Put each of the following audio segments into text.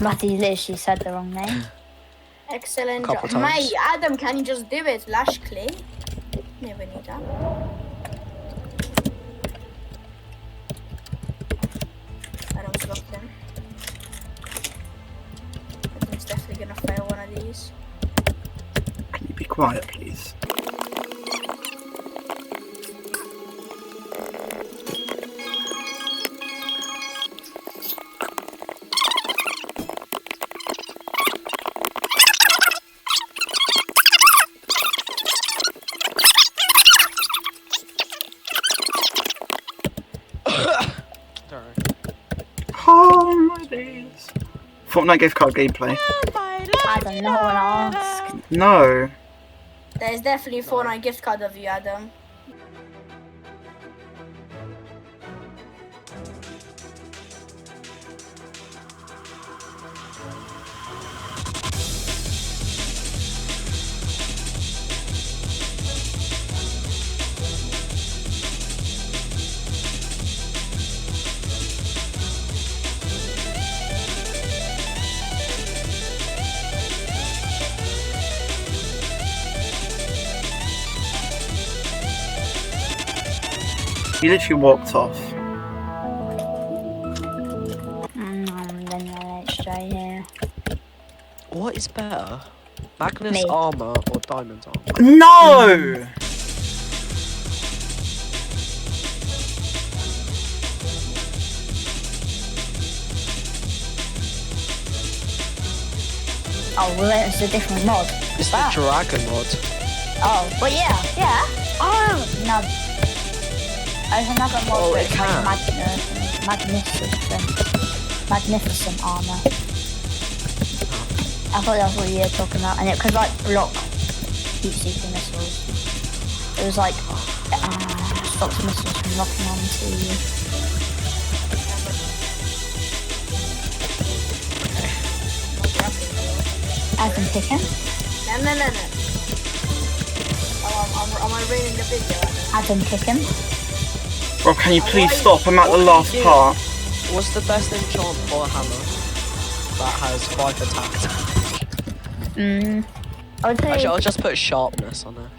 Matty literally said the wrong name. Excellent Couple job. times. Mate, Adam, can you just do it? Lashly. Never knew that. I don't stop him. Adam's definitely gonna fail one of these. Can you be quiet, please? Oh my days. Fortnite gift card gameplay. Adam, no one asked. No. There's definitely a Fortnite gift card of you, Adam. He literally walked off. Then you're straight here. What is better? Magnus Me. armor or diamond armor? No! Oh, well, it's a different mod. It's the dragon mod. Oh, but yeah. Oh, no. There's another mod Oh, where it it's like can. magnificent armor. I thought that's what you were talking about, and it could like block heat-seeking missiles. It was like stops missiles from locking onto you. I can pick him. No. Oh, am I ruining the video? Adam, kick him. Rob, can you please stop? I'm at the last part. What's the best enchant for a hammer that has 5 attack? I would say Actually, I'll just put sharpness on this.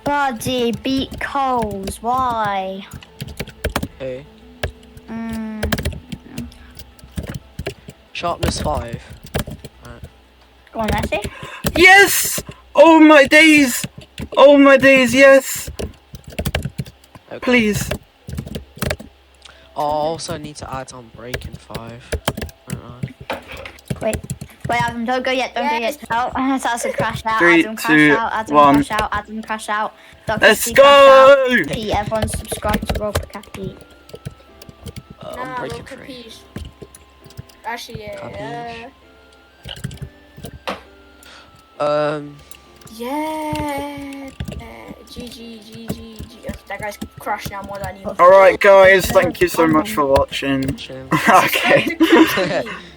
Buddy beat Coles. Why? Who? Sharpness 5. Go on, Messi. Yes! Oh my days! Oh my days, yes! Okay. Please. Oh, I also need to add on breaking 5. Wait, Adam, don't go yet. Don't go yet. Oh, that's a crash out. 3, Adam, crash 2, out. Adam, 1. crash out. Adam, crash out. Dr. Let's C, go! crash out. Pete, everyone subscribe to Rob Cappy. I'm breaking 3. Capiche. Actually, yeah. Yeah. GG. That guy's crashed now more than you. Alright guys, thank you so much for watching. Okay.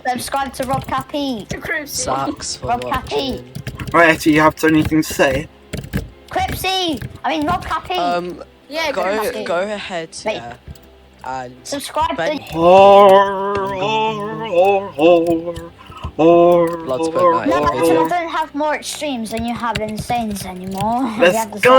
Subscribe to Rob Cappy. Sucks for Rob Cappy. watching. Right, Etty, you have anything to say? Cripsy. I mean, Rob Cappy. Yeah, go Cappy. ahead, Wait. yeah. And Subscribe Ben- to... Blood's put that in No, the I video. don't have more extremes than you have insanes anymore. Let's go!